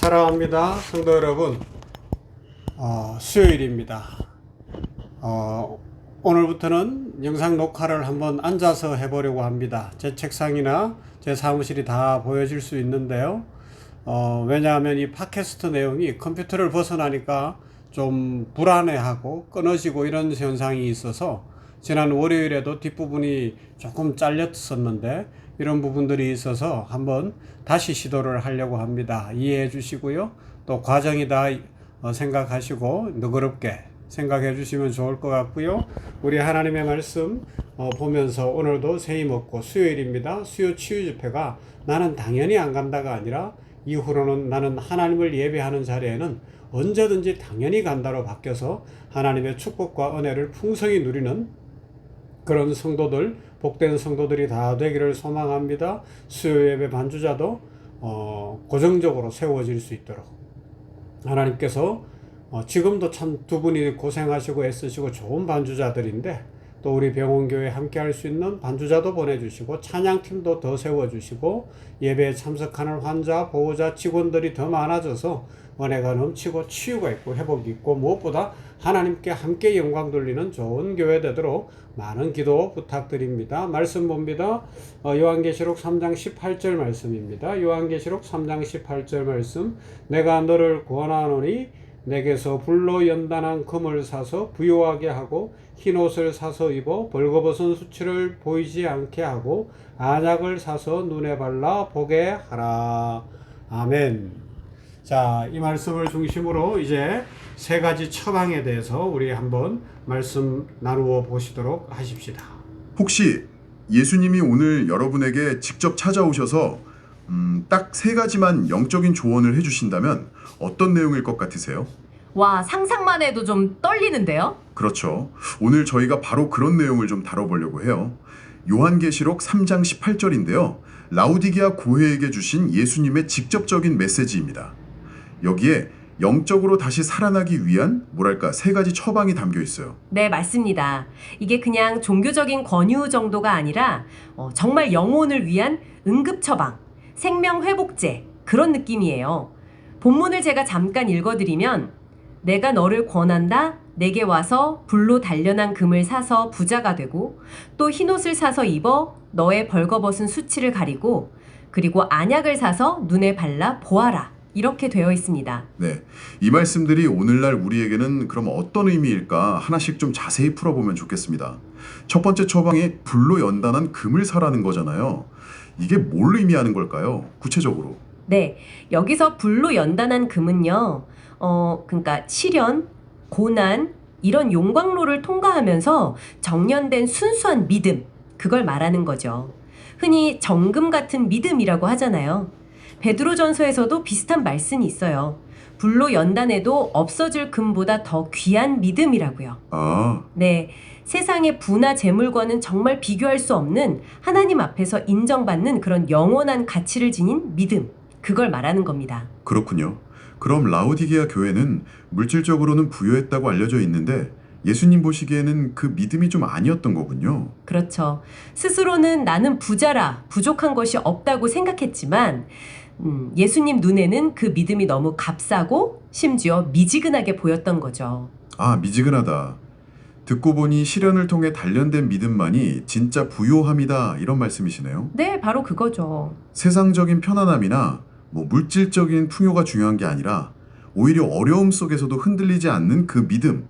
사랑합니다. 성도 여러분, 수요일입니다. 오늘부터는 영상 녹화를 한번 앉아서 해보려고 합니다. 제 책상이나 제 사무실이 다 보여질 수 있는데요. 왜냐하면 이 팟캐스트 내용이 컴퓨터를 벗어나니까 좀 불안해하고 끊어지고 이런 현상이 있어서 지난 월요일에도 뒷부분이 조금 잘렸었는데 이런 부분들이 있어서 한번 다시 시도를 하려고 합니다. 이해해 주시고요. 또 과정이다 생각하시고 너그럽게 생각해 주시면 좋을 것 같고요. 우리 하나님의 말씀 보면서 오늘도 새해 먹고 수요일입니다. 수요 치유 집회가 나는 당연히 안 간다가 아니라 이후로는 나는 하나님을 예배하는 자리에는 언제든지 당연히 간다로 바뀌어서 하나님의 축복과 은혜를 풍성히 누리는 그런 성도들, 복된 성도들이 다 되기를 소망합니다. 수요 예배 반주자도 고정적으로 세워질 수 있도록 하나님께서 지금도 참 두 분이 고생하시고 애쓰시고 좋은 반주자들인데 또 우리 병원교회 함께 할 수 있는 반주자도 보내주시고 찬양팀도 더 세워주시고 예배에 참석하는 환자, 보호자, 직원들이 더 많아져서 은혜가 넘치고 치유가 있고 회복이 있고 무엇보다 하나님께 함께 영광 돌리는 좋은 교회 되도록 많은 기도 부탁드립니다. 말씀 봅니다. 요한계시록 3장 18절 말씀입니다. 요한계시록 3장 18절 말씀. 내가 너를 구원하노니 내게서 불로 연단한 금을 사서 부요하게 하고 흰옷을 사서 입어 벌거벗은 수치를 보이지 않게 하고 안약을 사서 눈에 발라 보게 하라. 아멘. 자, 이 말씀을 중심으로 이제 세 가지 처방에 대해서 우리 한번 말씀 나누어 보시도록 하십시다. 혹시 예수님이 오늘 여러분에게 직접 찾아오셔서 딱 세 가지만 영적인 조언을 해주신다면 어떤 내용일 것 같으세요? 와, 상상만 해도 좀 떨리는데요? 그렇죠. 오늘 저희가 바로 그런 내용을 좀 다뤄보려고 해요. 요한계시록 3장 18절인데요. 라우디게아 교회에게 주신 예수님의 직접적인 메시지입니다. 여기에 영적으로 다시 살아나기 위한 세 가지 처방이 담겨 있어요. 네, 맞습니다. 이게 그냥 종교적인 권유 정도가 아니라 정말 영혼을 위한 응급처방, 생명회복제 그런 느낌이에요. 본문을 제가 잠깐 읽어드리면 내가 너를 권한다. 내게 와서 불로 단련한 금을 사서 부자가 되고 또 흰옷을 사서 입어 너의 벌거벗은 수치를 가리고 그리고 안약을 사서 눈에 발라 보아라. 이렇게 되어 있습니다. 네, 이 말씀들이 오늘날 우리에게는 그럼 어떤 의미일까 하나씩 좀 자세히 풀어보면 좋겠습니다. 첫 번째 처방이 불로 연단한 금을 사라는 거잖아요. 이게 뭘 의미하는 걸까요? 구체적으로. 네, 여기서 불로 연단한 금은요. 그러니까 시련, 고난, 이런 용광로를 통과하면서 정련된 순수한 믿음, 그걸 말하는 거죠. 흔히 정금 같은 믿음이라고 하잖아요. 베드로전서에서도 비슷한 말씀이 있어요. 불로 연단해도 없어질 금보다 더 귀한 믿음이라고요. 네, 세상의 부나 재물과는 정말 비교할 수 없는 하나님 앞에서 인정받는 그런 영원한 가치를 지닌 믿음, 그걸 말하는 겁니다. 그렇군요. 그럼 라우디게아 교회는 물질적으로는 부유했다고 알려져 있는데 예수님 보시기에는 그 믿음이 좀 아니었던 거군요. 그렇죠. 스스로는 나는 부자라 부족한 것이 없다고 생각했지만 예수님 눈에는 그 믿음이 너무 값싸고 심지어 미지근하게 보였던 거죠. 아, 미지근하다. 듣고 보니 시련을 통해 단련된 믿음만이 진짜 부요함이다 이런 말씀이시네요. 네, 바로 그거죠. 세상적인 편안함이나 물질적인 풍요가 중요한 게 아니라 오히려 어려움 속에서도 흔들리지 않는 그 믿음.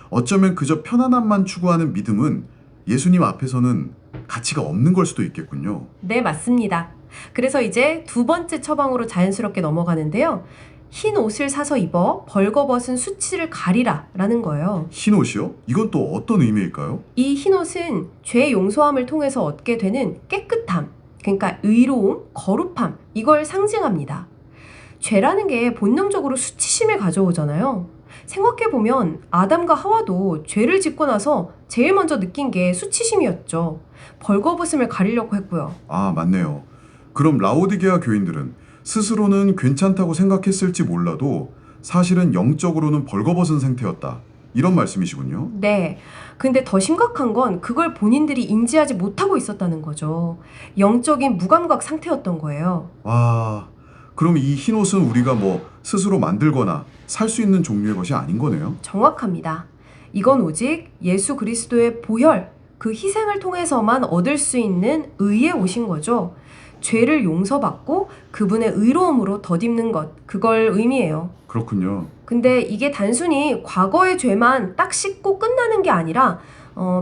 어쩌면 그저 편안함만 추구하는 믿음은 예수님 앞에서는 가치가 없는 걸 수도 있겠군요. 네, 맞습니다. 그래서 이제 두 번째 처방으로 자연스럽게 넘어가는데요. 흰 옷을 사서 입어 벌거벗은 수치를 가리라 라는 거예요. 흰 옷이요? 이건 또 어떤 의미일까요? 이 흰 옷은 죄 용서함을 통해서 얻게 되는 깨끗함, 그러니까 의로움, 거룩함, 이걸 상징합니다. 죄라는 게 본능적으로 수치심을 가져오잖아요. 생각해보면 아담과 하와도 죄를 짓고 나서 제일 먼저 느낀 게 수치심이었죠. 벌거벗음을 가리려고 했고요. 아, 맞네요. 그럼 라오디게아 교인들은 스스로는 괜찮다고 생각했을지 몰라도 사실은 영적으로는 벌거벗은 상태였다. 이런 말씀이시군요. 네. 근데 더 심각한 건 그걸 본인들이 인지하지 못하고 있었다는 거죠. 영적인 무감각 상태였던 거예요. 와, 그럼 이 흰옷은 우리가 뭐 스스로 만들거나 살 수 있는 종류의 것이 아닌 거네요? 정확합니다. 이건 오직 예수 그리스도의 보혈, 그 희생을 통해서만 얻을 수 있는 의의 옷인 거죠. 죄를 용서받고 그분의 의로움으로 덧입는 것, 그걸 의미해요. 그렇군요. 근데 이게 단순히 과거의 죄만 딱 씻고 끝나는 게 아니라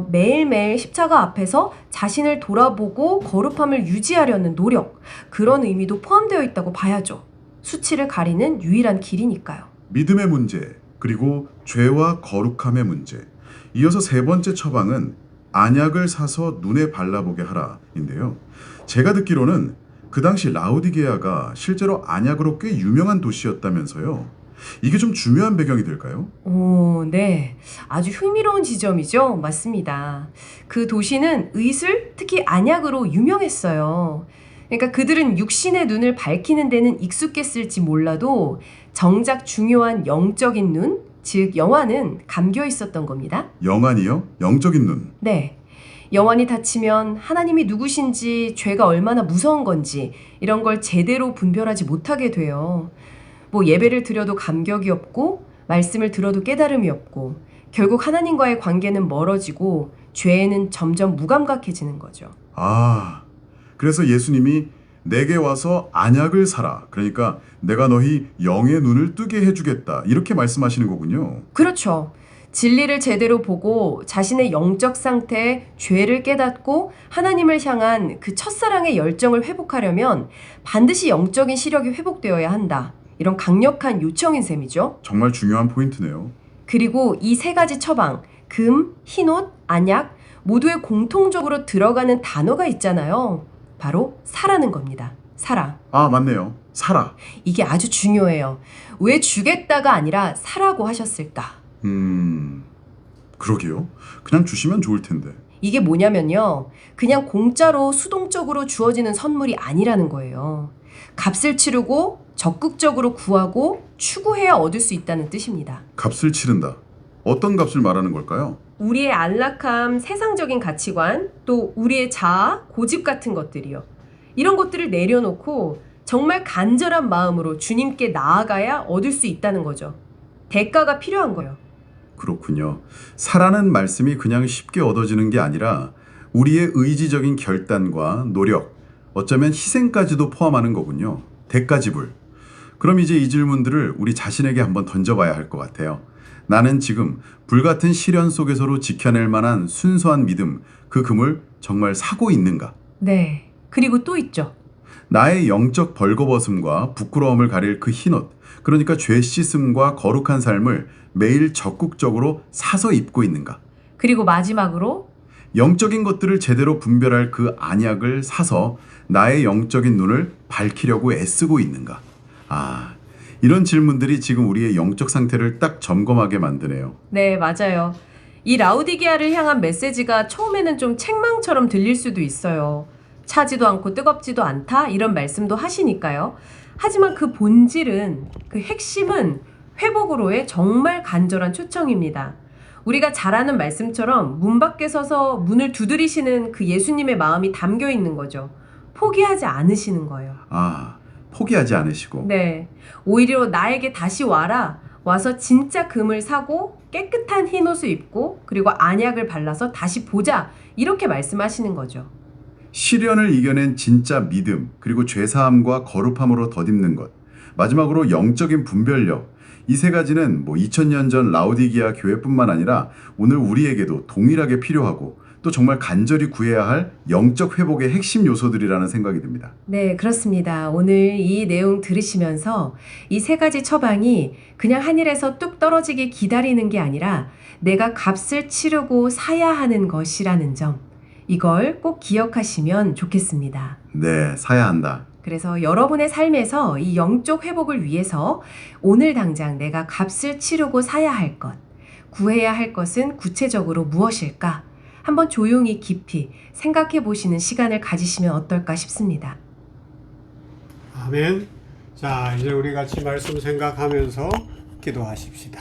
매일매일 십자가 앞에서 자신을 돌아보고 거룩함을 유지하려는 노력, 그런 의미도 포함되어 있다고 봐야죠. 수치를 가리는 유일한 길이니까요. 믿음의 문제, 그리고 죄와 거룩함의 문제. 이어서 세 번째 처방은 안약을 사서 눈에 발라보게 하라인데요. 제가 듣기로는 그 당시 라우디게아가 실제로 안약으로 꽤 유명한 도시였다면서요. 이게 좀 중요한 배경이 될까요? 오, 네. 아주 흥미로운 지점이죠. 맞습니다. 그 도시는 의술, 특히 안약으로 유명했어요. 그러니까 그들은 육신의 눈을 밝히는 데는 익숙했을지 몰라도 정작 중요한 영적인 눈, 즉 영화는 감겨 있었던 겁니다. 영안이요? 영적인 눈. 네. 영안이 닫히면 하나님이 누구신지, 죄가 얼마나 무서운 건지 이런 걸 제대로 분별하지 못하게 돼요. 뭐 예배를 드려도 감격이 없고 말씀을 들어도 깨달음이 없고 결국 하나님과의 관계는 멀어지고 죄에는 점점 무감각해지는 거죠. 아, 그래서 예수님이 내게 와서 안약을 사라. 그러니까 내가 너희 영의 눈을 뜨게 해주겠다. 이렇게 말씀하시는 거군요. 그렇죠. 진리를 제대로 보고 자신의 영적 상태에 죄를 깨닫고 하나님을 향한 그 첫사랑의 열정을 회복하려면 반드시 영적인 시력이 회복되어야 한다. 이런 강력한 요청인 셈이죠. 정말 중요한 포인트네요. 그리고 이 세 가지 처방, 금, 흰옷, 안약 모두에 공통적으로 들어가는 단어가 있잖아요. 바로 사라는 겁니다. 사라. 아, 맞네요. 사라. 이게 아주 중요해요. 왜 주겠다가 아니라 사라고 하셨을까? 그러게요. 그냥 주시면 좋을 텐데. 이게 뭐냐면요. 그냥 공짜로 수동적으로 주어지는 선물이 아니라는 거예요. 값을 치르고 적극적으로 구하고 추구해야 얻을 수 있다는 뜻입니다. 값을 치른다. 어떤 값을 말하는 걸까요? 우리의 안락함, 세상적인 가치관, 또 우리의 자아, 고집 같은 것들이요. 이런 것들을 내려놓고 정말 간절한 마음으로 주님께 나아가야 얻을 수 있다는 거죠. 대가가 필요한 거예요. 그렇군요. 사라는 말씀이 그냥 쉽게 얻어지는 게 아니라 우리의 의지적인 결단과 노력, 어쩌면 희생까지도 포함하는 거군요. 대가지불. 그럼 이제 이 질문들을 우리 자신에게 한번 던져봐야 할 것 같아요. 나는 지금 불같은 시련 속에서도 지켜낼 만한 순수한 믿음, 그 금을 정말 사고 있는가? 네. 그리고 또 있죠. 나의 영적 벌거벗음과 부끄러움을 가릴 그 흰옷, 그러니까 죄 씻음과 거룩한 삶을 매일 적극적으로 사서 입고 있는가? 그리고 마지막으로 영적인 것들을 제대로 분별할 그 안약을 사서 나의 영적인 눈을 밝히려고 애쓰고 있는가? 아, 이런 질문들이 지금 우리의 영적 상태를 딱 점검하게 만드네요. 네, 맞아요. 이 라우디게아를 향한 메시지가 처음에는 좀 책망처럼 들릴 수도 있어요. 차지도 않고 뜨겁지도 않다 이런 말씀도 하시니까요. 하지만 그 본질은, 그 핵심은 회복으로의 정말 간절한 초청입니다. 우리가 잘 아는 말씀처럼 문 밖에 서서 문을 두드리시는 그 예수님의 마음이 담겨 있는 거죠. 포기하지 않으시는 거예요. 아, 포기하지 않으시고. 네. 오히려 나에게 다시 와라. 와서 진짜 금을 사고 깨끗한 흰 옷을 입고 그리고 안약을 발라서 다시 보자. 이렇게 말씀하시는 거죠. 시련을 이겨낸 진짜 믿음, 그리고 죄사함과 거룩함으로 덧입는 것. 마지막으로 영적인 분별력. 이 세 가지는 2000년 전 라우디기아 교회뿐만 아니라 오늘 우리에게도 동일하게 필요하고 또 정말 간절히 구해야 할 영적 회복의 핵심 요소들이라는 생각이 듭니다. 네, 그렇습니다. 오늘 이 내용 들으시면서 이 세 가지 처방이 그냥 하늘에서 뚝 떨어지게 기다리는 게 아니라 내가 값을 치르고 사야 하는 것이라는 점, 이걸 꼭 기억하시면 좋겠습니다. 네, 사야 한다. 그래서 여러분의 삶에서 이 영적 회복을 위해서 오늘 당장 내가 값을 치르고 사야 할 것, 구해야 할 것은 구체적으로 무엇일까? 한번 조용히 깊이 생각해 보시는 시간을 가지시면 어떨까 싶습니다. 아멘. 자, 이제 우리 같이 말씀 생각하면서 기도하십시다.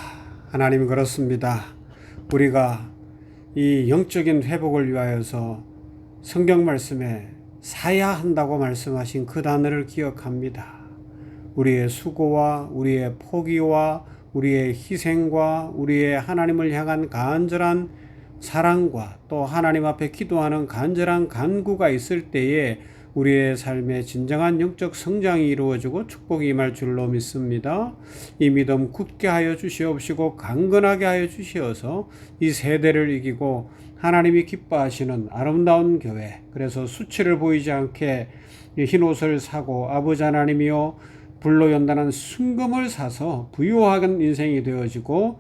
하나님, 그렇습니다. 우리가 이 영적인 회복을 위하여서 성경 말씀에 사야 한다고 말씀하신 그 단어를 기억합니다. 우리의 수고와 우리의 포기와 우리의 희생과 우리의 하나님을 향한 간절한 사랑과 또 하나님 앞에 기도하는 간절한 간구가 있을 때에 우리의 삶에 진정한 영적 성장이 이루어지고 축복이 임할 줄로 믿습니다. 이 믿음 굳게 하여 주시옵시고 강건하게 하여 주시어서 이 세대를 이기고 하나님이 기뻐하시는 아름다운 교회, 그래서 수치를 보이지 않게 흰옷을 사고 아버지 하나님이여 불로 연단한 순금을 사서 부유한 인생이 되어지고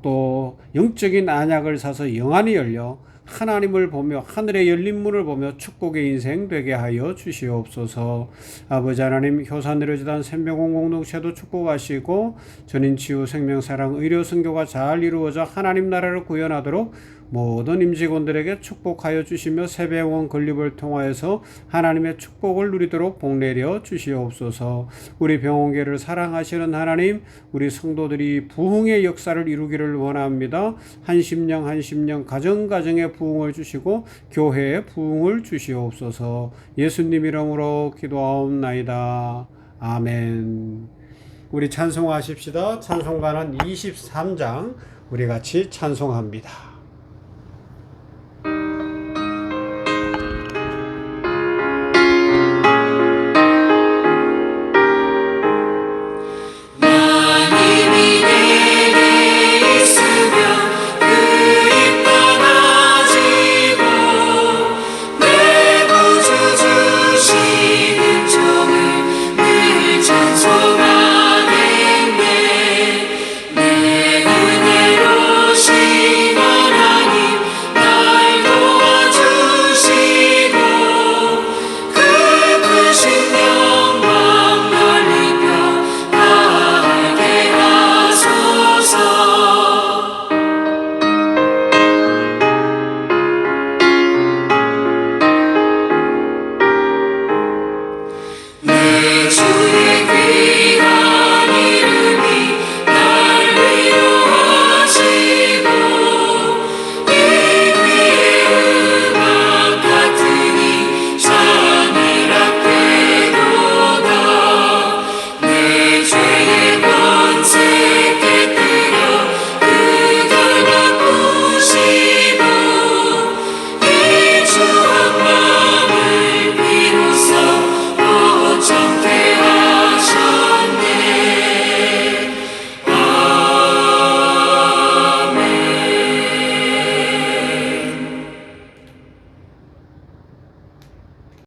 또 영적인 안약을 사서 영안이 열려 하나님을 보며 하늘의 열린 문을 보며 축복의 인생 되게 하여 주시옵소서. 아버지 하나님, 효산 내려지단 생명공 공동체도 축복하시고 전인치유 생명사랑 의료 선교가 잘 이루어져 하나님 나라를 구현하도록 모든 임직원들에게 축복하여 주시며 세배원 건립을 통하여서 하나님의 축복을 누리도록 복내려 주시옵소서. 우리 병원계를 사랑하시는 하나님, 우리 성도들이 부흥의 역사를 이루기를 원합니다. 한 심령 가정가정에 부흥을 주시고 교회에 부흥을 주시옵소서. 예수님 이름으로 기도하옵나이다. 아멘. 우리 찬송하십시다. 찬송가는 23장 우리 같이 찬송합니다. 주